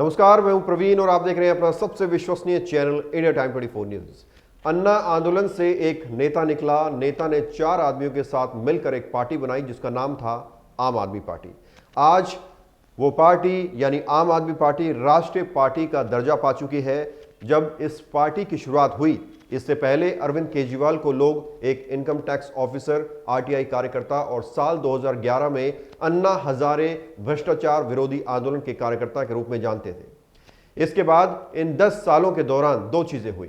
नमस्कार, मैं हूं प्रवीण और आप देख रहे हैं अपना सबसे विश्वसनीय चैनल इंडिया टाइम 24 न्यूज। अन्ना आंदोलन से एक नेता निकला। नेता ने 4 आदमियों के साथ मिलकर एक पार्टी बनाई जिसका नाम था आम आदमी पार्टी। आज वो पार्टी यानी आम आदमी पार्टी राष्ट्रीय पार्टी का दर्जा पा चुकी है। जब इस पार्टी की शुरुआत हुई, इससे पहले अरविंद केजरीवाल को लोग एक इनकम टैक्स ऑफिसर, आरटीआई कार्यकर्ता और साल 2011 में अन्ना हजारे भ्रष्टाचार विरोधी आंदोलन के कार्यकर्ता के रूप में जानते थे। इसके बाद इन 10 सालों के दौरान 2 चीजें हुई।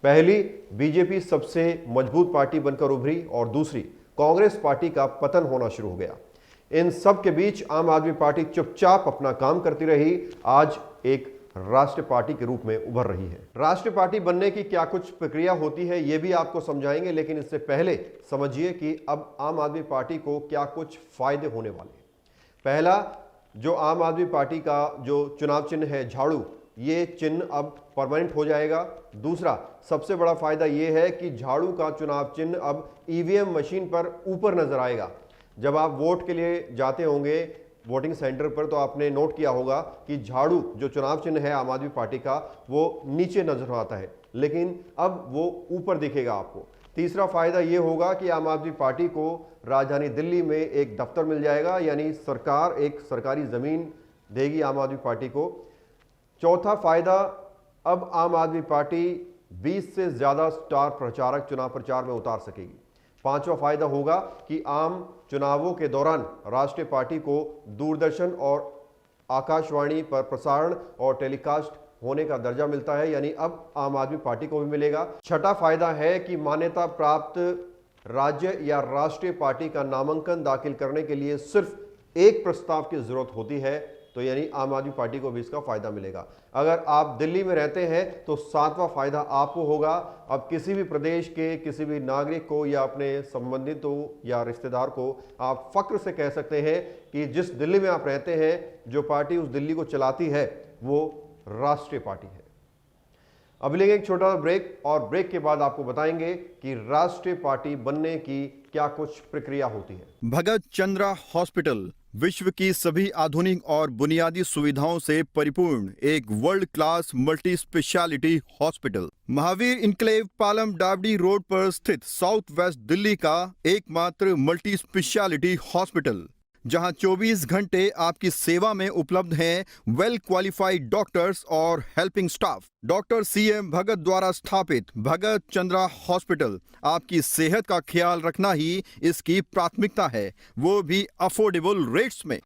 पहली, बीजेपी सबसे मजबूत पार्टी बनकर उभरी और दूसरी, कांग्रेस पार्टी का पतन होना शुरू हो गया। इन सब के बीच आम आदमी पार्टी चुपचाप अपना काम करती रही। आज एक राष्ट्रीय पार्टी के रूप में उभर रही है। राष्ट्रीय पार्टी बनने की क्या कुछ प्रक्रिया होती है, यह भी आपको समझाएंगे, लेकिन इससे पहले समझिए कि अब आम आदमी पार्टी को क्या कुछ फायदे होने वाले हैं। पहला, जो आम आदमी पार्टी का जो चुनाव चिन्ह है झाड़ू, ये चिन्ह अब परमानेंट हो जाएगा। दूसरा सबसे बड़ा फायदा यह है कि झाड़ू का चुनाव चिन्ह अब ईवीएम मशीन पर ऊपर नजर आएगा। जब आप वोट के लिए जाते होंगे वोटिंग सेंटर पर, तो आपने नोट किया होगा कि झाड़ू जो चुनाव चिन्ह है आम आदमी पार्टी का, वो नीचे नजर आता है, लेकिन अब वो ऊपर दिखेगा आपको। तीसरा फायदा ये होगा कि आम आदमी पार्टी को राजधानी दिल्ली में एक दफ्तर मिल जाएगा, यानी सरकार एक सरकारी जमीन देगी आम आदमी पार्टी को। चौथा फायदा, अब आम आदमी पार्टी 20 से ज्यादा स्टार प्रचारक चुनाव प्रचार में उतार सकेगी। पांचवा फायदा होगा कि आम चुनावों के दौरान राष्ट्रीय पार्टी को दूरदर्शन और आकाशवाणी पर प्रसारण और टेलीकास्ट होने का दर्जा मिलता है, यानी अब आम आदमी पार्टी को भी मिलेगा। छठा फायदा है कि मान्यता प्राप्त राज्य या राष्ट्रीय पार्टी का नामांकन दाखिल करने के लिए सिर्फ एक प्रस्ताव की जरूरत होती है, तो यानी आम आदमी पार्टी को भी इसका फायदा मिलेगा। अगर आप दिल्ली में रहते हैं तो 7वां फायदा आपको होगा। अब किसी भी प्रदेश के किसी भी नागरिक को या अपने संबंधितों या रिश्तेदार को आप फक्र से कह सकते हैं कि जिस दिल्ली में आप रहते हैं, जो पार्टी उस दिल्ली को चलाती है, वो राष्ट्रीय पार्टी है। अब लेंगे एक छोटा ब्रेक और ब्रेक के बाद आपको बताएंगे कि राष्ट्रीय पार्टी बनने की क्या कुछ प्रक्रिया होती है। भगत चंद्रा हॉस्पिटल विश्व की सभी आधुनिक और बुनियादी सुविधाओं से परिपूर्ण एक world class multi specialty hospital, Mahavir enclave Palam डावडी रोड पर स्थित साउथ वेस्ट दिल्ली का एकमात्र मल्टी स्पेशलिटी हॉस्पिटल, जहां 24 घंटे आपकी सेवा में उपलब्ध हैं वेल क्वालिफाइड डॉक्टर्स और हेल्पिंग स्टाफ। डॉक्टर CM भगत द्वारा स्थापित भगत चंद्रा हॉस्पिटल आपकी सेहत का ख्याल रखना ही इसकी प्राथमिकता है, वो भी अफोर्डेबल रेट्स में।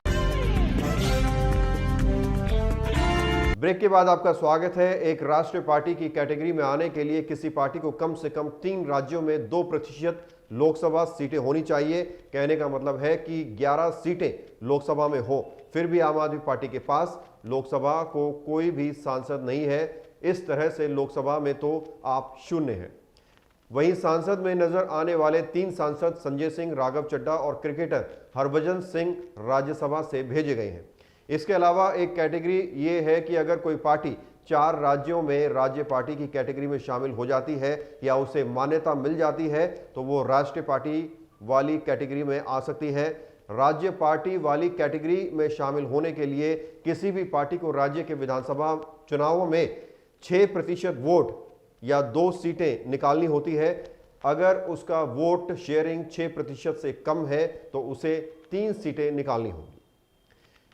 ब्रेक के बाद आपका स्वागत है। एक राष्ट्रीय पार्टी की कैटेगरी में आने के लिए किसी पार्टी को कम से कम 3 राज्यों में 2% लोकसभा सीटें होनी चाहिए। कहने का मतलब है कि 11 सीटें लोकसभा में हो। फिर भी आम आदमी पार्टी के पास लोकसभा को कोई भी सांसद नहीं है। इस तरह से लोकसभा में तो आप शून्य हैं। वहीं सांसद में नजर आने वाले 3 सांसद संजय सिंह, राघव चड्ढा और क्रिकेटर हरभजन सिंह राज्यसभा से भेजे गए हैं। इसके अलावा एक कैटेगरी ये है कि अगर कोई पार्टी 4 राज्यों में राज्य पार्टी की कैटेगरी में शामिल हो जाती है या उसे मान्यता मिल जाती है, तो वो राष्ट्रीय पार्टी वाली कैटेगरी में आ सकती है। राज्य पार्टी वाली कैटेगरी में शामिल होने के लिए किसी भी पार्टी को राज्य के विधानसभा चुनावों में 6% वोट या 2 सीटें निकालनी होती है। अगर उसका वोट शेयरिंग 6% से कम है तो उसे 3 सीटें निकालनी होंगी।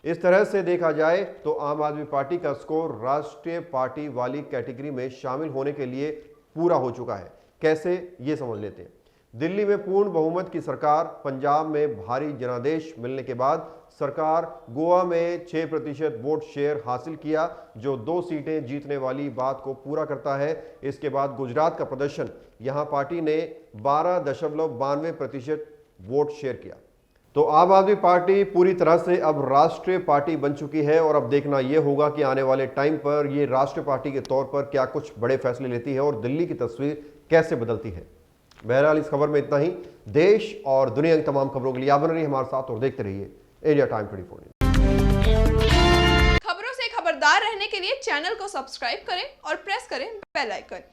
इस तरह से देखा जाए तो आम आदमी पार्टी का स्कोर राष्ट्रीय पार्टी वाली कैटेगरी में शामिल होने के लिए पूरा हो चुका है। कैसे, ये समझ लेते हैं। दिल्ली में पूर्ण बहुमत की सरकार, पंजाब में भारी जनादेश मिलने के बाद सरकार गोवा में 6% वोट शेयर हासिल किया, जो 2 सीटें जीतने वाली बात को पूरा करता है। इसके बाद गुजरात का प्रदर्शन, यहां पार्टी ने 12.92% वोट शेयर किया। तो आम आदमी पार्टी पूरी तरह से अब राष्ट्रीय पार्टी बन चुकी है और अब देखना यह होगा कि आने वाले टाइम पर ये राष्ट्रीय पार्टी के तौर पर क्या कुछ बड़े फैसले लेती है और दिल्ली की तस्वीर कैसे बदलती है। बहरहाल इस खबर में इतना ही। देश और दुनिया की तमाम खबरों के लिए आप बने रहिए हमारे साथ और देखते रहिए इंडिया टाइम 24। खबरों से खबरदार रहने के लिए चैनल को सब्सक्राइब करें और प्रेस करें बेल आइकन।